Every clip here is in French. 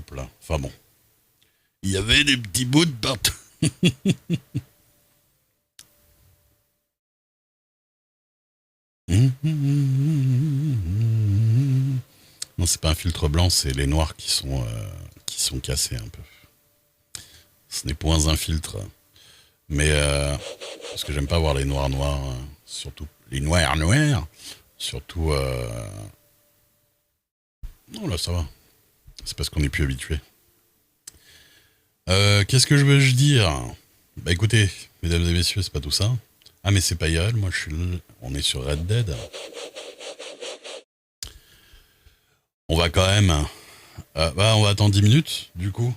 simple. Enfin bon. Il y avait des petits bouts de partout. Non, c'est pas un filtre blanc, c'est les noirs qui sont cassés un peu. Ce n'est point un filtre. Mais parce que j'aime pas voir les noirs noirs, surtout les noirs noirs. Surtout... Non, là, ça va. C'est parce qu'on est plus habitué. Qu'est-ce que je veux dire? Bah écoutez, mesdames et messieurs, c'est pas tout ça. Ah mais c'est pas IRL, moi je suis là. On est sur Red Dead. On va quand même... on va attendre 10 minutes, du coup.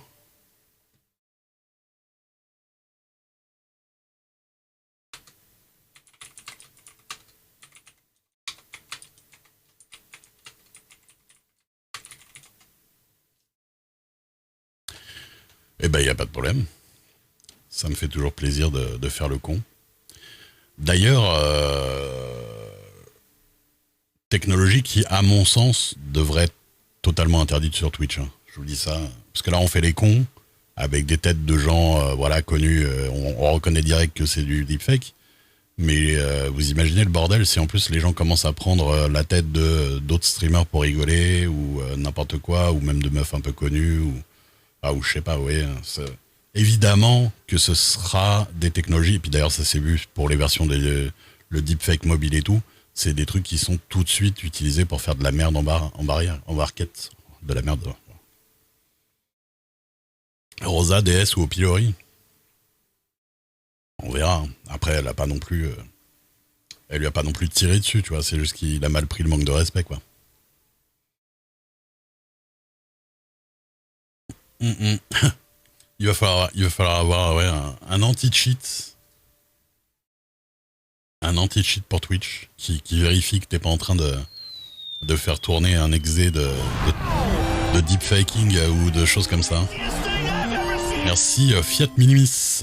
Eh ben, il n'y a pas de problème. Ça me fait toujours plaisir de faire le con. D'ailleurs, technologie qui, à mon sens, devrait être totalement interdite sur Twitch. Hein. Je vous dis ça. Parce que là, on fait les cons, avec des têtes de gens voilà, connus. On reconnaît direct que c'est du deepfake. Mais vous imaginez le bordel si en plus les gens commencent à prendre la tête de d'autres streamers pour rigoler, ou n'importe quoi, ou même de meufs un peu connues, ou je sais pas, oui. Évidemment que ce sera des technologies, et puis d'ailleurs ça s'est vu pour les versions le deepfake mobile et tout, c'est des trucs qui sont tout de suite utilisés pour faire de la merde en barrière, en barquette, de la merde. Rosa, DS ou au pilori. On verra. Après, elle a pas non plus, elle lui a pas non plus tiré dessus, tu vois. C'est juste qu'il a mal pris le manque de respect, quoi. Mm -mm. Il va falloir avoir ouais, un anti-cheat. Un anti-cheat pour Twitch qui vérifie que t'es pas en train de faire tourner un exé de deepfaking ou de choses comme ça. Merci Fiat Minimis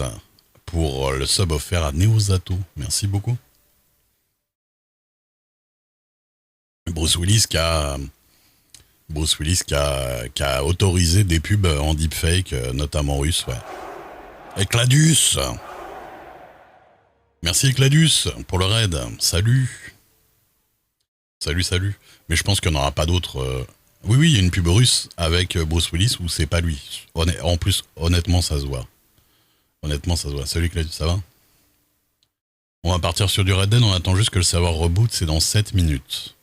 pour le sub offert à Neozato. Merci beaucoup. Bruce Willis qui a autorisé des pubs en deepfake, notamment russe, ouais. Ecladus. Merci Ecladus pour le raid. Salut. Salut. Mais je pense qu'il n'y en aura pas d'autres. Oui, il y a une pub russe avec Bruce Willis où c'est pas lui. En plus, honnêtement, ça se voit. Salut Ecladus, ça va? On va partir sur du Red Dead, on attend juste que le serveur reboot, c'est dans 7 minutes.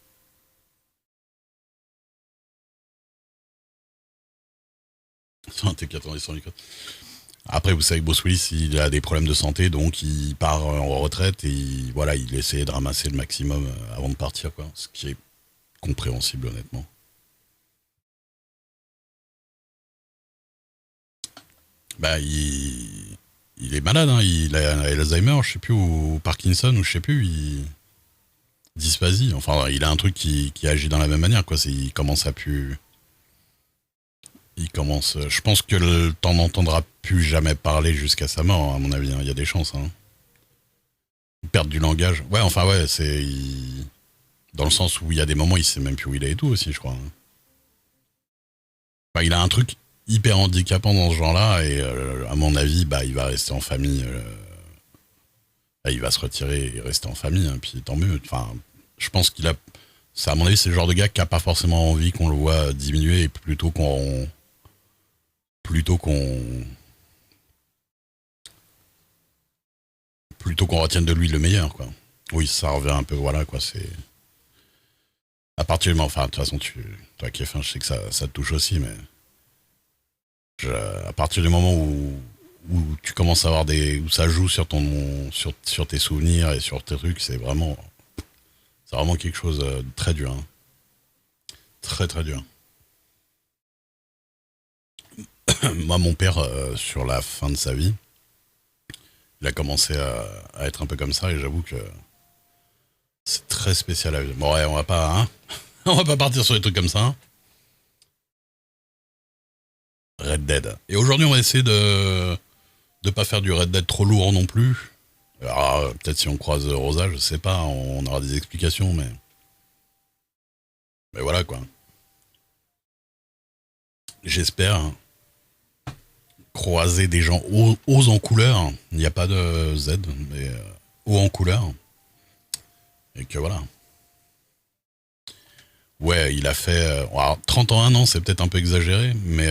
Après, vous savez que Bruce Willis, il a des problèmes de santé, donc il part en retraite et il essaie de ramasser le maximum avant de partir, quoi. Ce qui est compréhensible, honnêtement. Bah, il est malade, hein. Il a Alzheimer, je sais plus, ou Parkinson, ou je sais plus, dysphasie. Enfin, il a un truc qui agit dans la même manière, quoi. Il commence à plus... Je pense que t'en entendras plus jamais parler jusqu'à sa mort, à mon avis. Il y a des chances. Hein. Perdre du langage. Ouais, enfin, ouais, dans le sens où il y a des moments, il sait même plus où il est et tout aussi, je crois. Enfin, il a un truc hyper handicapant dans ce genre-là, et à mon avis, il va rester en famille. Il va se retirer et rester en famille, hein, puis tant mieux. Enfin, je pense qu'il a... Ça, à mon avis, c'est le genre de gars qui a pas forcément envie qu'on le voit diminuer, et plutôt qu'on retienne de lui le meilleur, quoi. Oui, ça revient un peu, voilà, quoi, c'est... À partir du moment... Enfin, de toute façon, toi qui es fin, je sais que ça te touche aussi, mais... À partir du moment où tu commences à avoir où ça joue sur sur tes souvenirs et sur tes trucs, c'est vraiment quelque chose de très dur. Hein. Très, très dur. Moi, mon père, sur la fin de sa vie, il a commencé à être un peu comme ça, et j'avoue que c'est très spécial à vivre. Bon, ouais, on va pas, hein. On va pas partir sur des trucs comme ça. Hein. Red Dead. Et aujourd'hui, on va essayer de pas faire du Red Dead trop lourd non plus. Alors, peut-être si on croise Rosa, je sais pas, on aura des explications, mais voilà, quoi. J'espère croiser des gens hauts en couleur. Il n'y a pas de Z, mais hauts en couleur. Et que voilà. Ouais, il a fait... alors, 30 ans, 1 an, c'est peut-être un peu exagéré, mais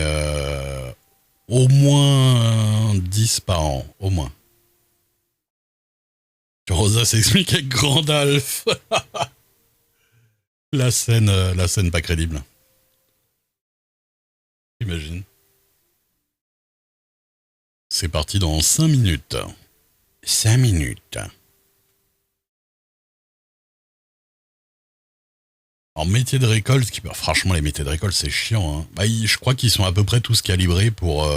au moins 10 par an, au moins. Rosa s'explique avec Grandalf. La scène pas crédible. Imagine. C'est parti dans 5 minutes. 5 minutes. En métier de récolte, franchement les métiers de récolte c'est chiant. Hein. Bah, je crois qu'ils sont à peu près tous calibrés pour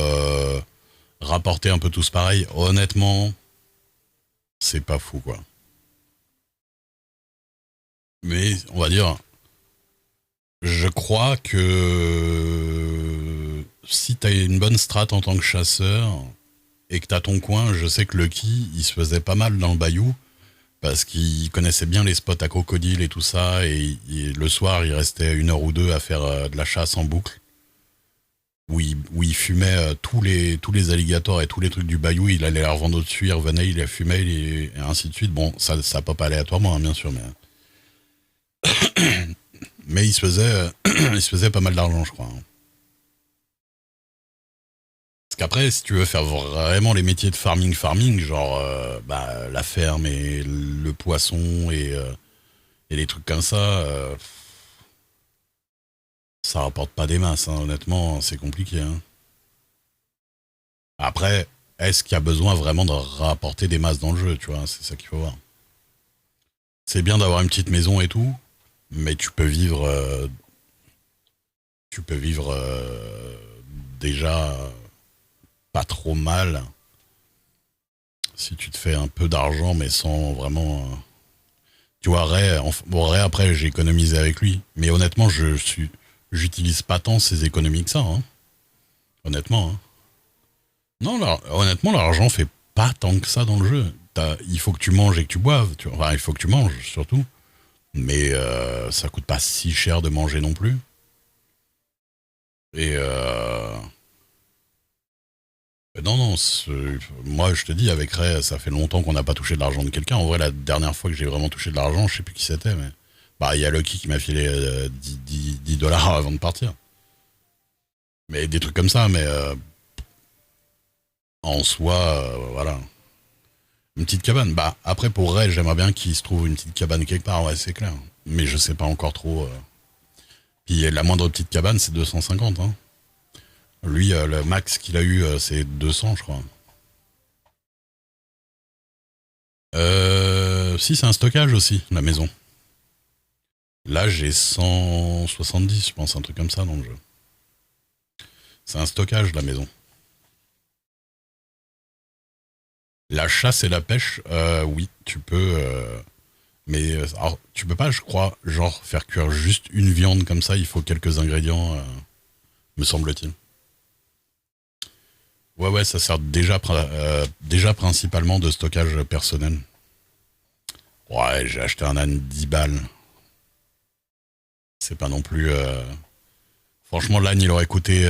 rapporter un peu tous pareil. Honnêtement, c'est pas fou quoi. Mais on va dire, je crois que si t'as une bonne strat en tant que chasseur et que t'as ton coin, je sais que Lucky, il se faisait pas mal dans le bayou parce qu'il connaissait bien les spots à crocodile et tout ça et le soir il restait 1 heure ou 2 à faire de la chasse en boucle où il fumait tous les alligators et tous les trucs du bayou, il allait les revendre au-dessus, il revenait, il les fumait et ainsi de suite. Bon, ça pop aléatoirement hein, bien sûr, mais il se faisait il se faisait pas mal d'argent je crois. Hein. Parce qu'après, si tu veux faire vraiment les métiers de farming, genre bah, la ferme et le poisson et les trucs comme ça rapporte pas des masses, hein, honnêtement, c'est compliqué. Hein. Après, est-ce qu'il y a besoin vraiment de rapporter des masses dans le jeu, tu vois, c'est ça qu'il faut voir. C'est bien d'avoir une petite maison et tout, mais tu peux vivre déjà pas trop mal si tu te fais un peu d'argent, mais sans vraiment. Tu vois, Ray après, j'ai économisé avec lui. Mais honnêtement, j'utilise pas tant ces économies que ça. Hein. Honnêtement. Hein. Non, honnêtement, l'argent fait pas tant que ça dans le jeu. Il faut que tu manges et que tu boives. Enfin, il faut que tu manges, surtout. Mais ça coûte pas si cher de manger non plus. Et non, non, moi je te dis, avec Ray, ça fait longtemps qu'on n'a pas touché de l'argent de quelqu'un. En vrai, la dernière fois que j'ai vraiment touché de l'argent, je sais plus qui c'était, mais. Bah, il y a Lucky qui m'a filé 10 dollars avant de partir. Mais des trucs comme ça, mais en soi, voilà. Une petite cabane. Bah, après, pour Ray, j'aimerais bien qu'il se trouve une petite cabane quelque part, ouais, c'est clair. Mais je sais pas encore trop. Puis la moindre petite cabane, c'est 250, hein. Lui, le max qu'il a eu, c'est 200, je crois. Si, c'est un stockage aussi, la maison. Là, j'ai 170, je pense, un truc comme ça dans le jeu. C'est un stockage, la maison. La chasse et la pêche, oui, tu peux. Mais alors, tu peux pas, je crois, genre faire cuire juste une viande comme ça. Il faut quelques ingrédients, me semble-t-il. Ouais, ouais, ça sert déjà principalement de stockage personnel. Ouais, j'ai acheté un âne 10 balles. C'est pas non plus. Franchement, l'âne, il aurait coûté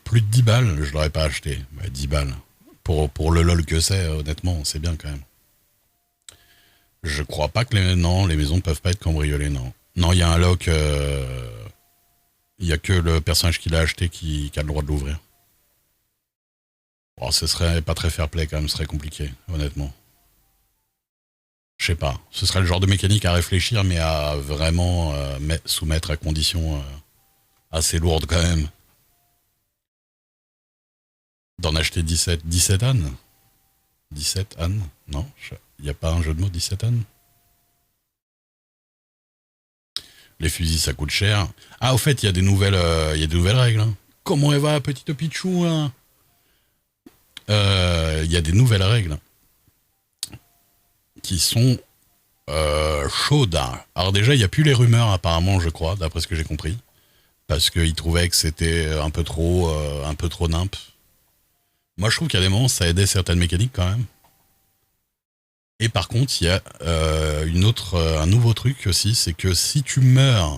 plus de 10 balles. Je l'aurais pas acheté. Ouais, 10 balles. Pour le LOL que c'est, honnêtement, c'est bien quand même. Je crois pas que non, les maisons peuvent pas être cambriolées, non. Non, il y a un lock. Il y a que le personnage qui l'a acheté qui a le droit de l'ouvrir. Bon, ce serait pas très fair play quand même, ce serait compliqué, honnêtement. Je sais pas. Ce serait le genre de mécanique à réfléchir, mais à vraiment soumettre à conditions assez lourdes quand même. D'en acheter 17. 17 ânes 17 ânes. Non, il n'y a pas un jeu de mots 17 ânes. Les fusils, ça coûte cher. Ah, au fait, il y a des nouvelles règles. Hein. Comment elle va, petite Pichou hein. Il y a des nouvelles règles qui sont chaudes. Alors déjà, il n'y a plus les rumeurs apparemment, je crois, d'après ce que j'ai compris, parce qu'ils trouvaient que c'était un peu trop nimp. Moi, je trouve qu'à des moments, ça aidait certaines mécaniques quand même. Et par contre, il y a un nouveau truc aussi, c'est que si tu meurs,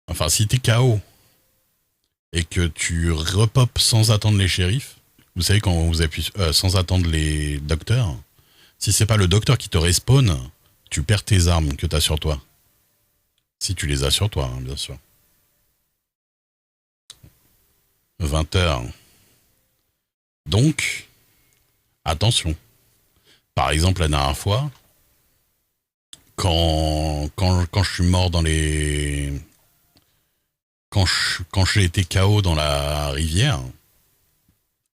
enfin si t'es KO que tu repopes sans attendre les shérifs. Vous savez, quand vous appuyez sans attendre les docteurs, si c'est pas le docteur qui te respawn, tu perds tes armes que t'as sur toi. Si tu les as sur toi, hein, bien sûr. 20 heures. Donc, attention. Par exemple, la dernière fois, quand je suis mort dans les... Quand j'ai été KO dans la rivière,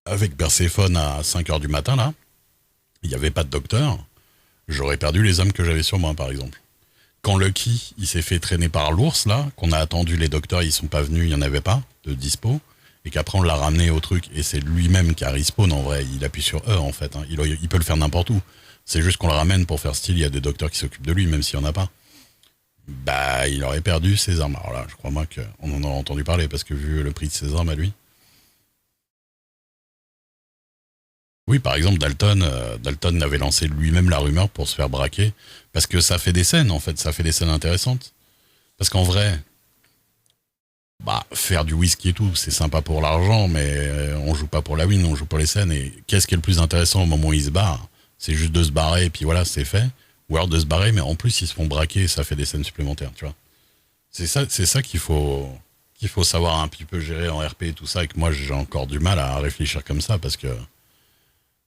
avec Perséphone à 5 heures du matin, là, il n'y avait pas de docteur, j'aurais perdu les âmes que j'avais sur moi, par exemple. Quand Lucky, il s'est fait traîner par l'ours, là, qu'on a attendu les docteurs, ils sont pas venus, il n'y en avait pas de dispo, et qu'après on l'a ramené au truc, et c'est lui-même qui a respawn, en vrai, il appuie sur E, en fait, hein. Il peut le faire n'importe où. C'est juste qu'on le ramène pour faire style, il y a des docteurs qui s'occupent de lui, même s'il n'y en a pas. Bah, il aurait perdu ses armes. Alors là, je crois moi qu'on en a entendu parler, parce que vu le prix de ses armes à lui. Oui, par exemple, Dalton avait lancé lui-même la rumeur pour se faire braquer, parce que ça fait des scènes, en fait, ça fait des scènes intéressantes. Parce qu'en vrai, bah, faire du whisky et tout, c'est sympa pour l'argent, mais on joue pas pour la win, on joue pour les scènes. Et qu'est-ce qui est le plus intéressant au moment où ils se barrent? C'est juste de se barrer, et puis voilà, c'est fait. Ou alors de se barrer, mais en plus, ils se font braquer, et ça fait des scènes supplémentaires, tu vois. C'est ça qu'il faut savoir un petit peu gérer en RP et tout ça, et que moi, j'ai encore du mal à réfléchir comme ça, parce que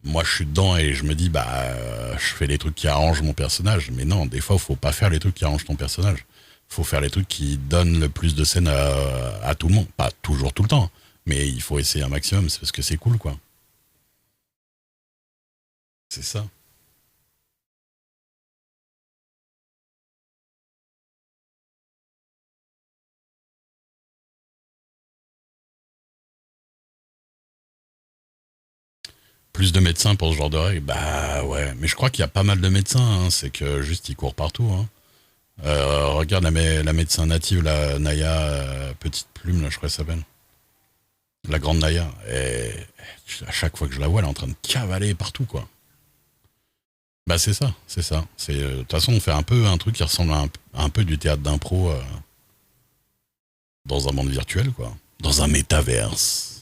moi je suis dedans et je me dis bah je fais les trucs qui arrangent mon personnage, mais non, des fois faut pas faire les trucs qui arrangent ton personnage, faut faire les trucs qui donnent le plus de scènes à tout le monde, pas toujours tout le temps, mais il faut essayer un maximum, c'est parce que c'est cool quoi, c'est ça. Plus de médecins pour ce genre de règles, bah ouais, mais je crois qu'il y a pas mal de médecins, hein, c'est que juste ils courent partout, hein. Regarde la médecin native, la Naya Petite Plume, là je crois qu'elle s'appelle, la grande Naya, et à chaque fois que je la vois elle est en train de cavaler partout quoi. Bah c'est ça, c'est ça. De toute façon, on fait un peu un truc qui ressemble à un peu du théâtre d'impro dans un monde virtuel, quoi. Dans un métaverse.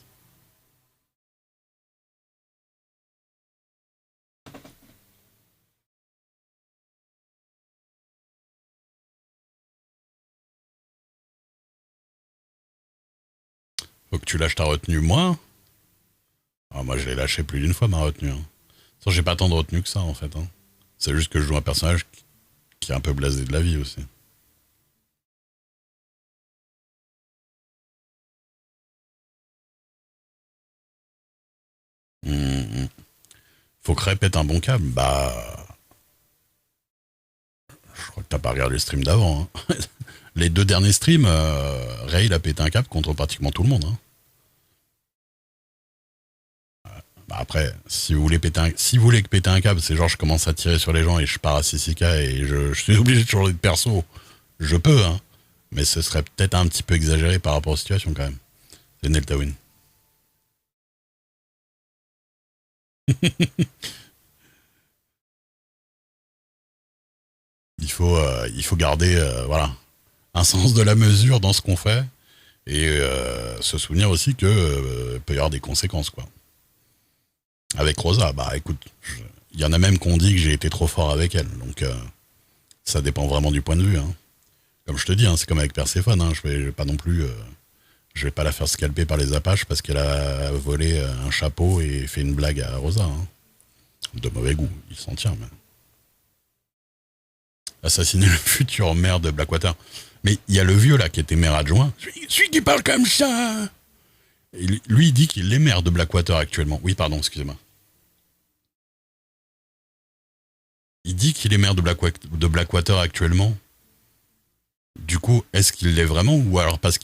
Faut que tu lâches ta retenue, moi. Ah, moi, je l'ai lâché plus d'une fois, ma retenue, hein. Sans, j'ai pas tant de retenue que ça, en fait, hein. C'est juste que je joue un personnage qui est un peu blasé de la vie aussi. Hum. Faut que répète un bon câble. Bah, je crois que t'as pas regardé le stream d'avant, hein. Les deux derniers streams, Ray, il a pété un câble contre pratiquement tout le monde, hein. Bah après, si vous voulez péter un câble, c'est genre je commence à tirer sur les gens et je pars à 6K et je suis obligé de changer de perso. Je peux, hein. Mais ce serait peut-être un petit peu exagéré par rapport aux situations quand même. C'est Neltawin. Il faut garder voilà, un sens de la mesure dans ce qu'on fait et se souvenir aussi que peut y avoir des conséquences quoi. Avec Rosa, bah écoute, il y en a même qui ont dit que j'ai été trop fort avec elle, donc ça dépend vraiment du point de vue, hein. Comme je te dis, hein, c'est comme avec Perséphone, hein, je vais pas non plus, je vais pas la faire scalper par les Apaches parce qu'elle a volé un chapeau et fait une blague à Rosa, hein. De mauvais goût, il s'en tient. Mais... Assassiner le futur maire de Blackwater. Mais il y a le vieux là qui était maire adjoint, celui qui parle comme ça. Et lui, il dit qu'il est maire de Blackwater actuellement. Oui, pardon, excusez-moi. Il dit qu'il est maire de Blackwater actuellement. Du coup, est-ce qu'il l'est vraiment ou alors parce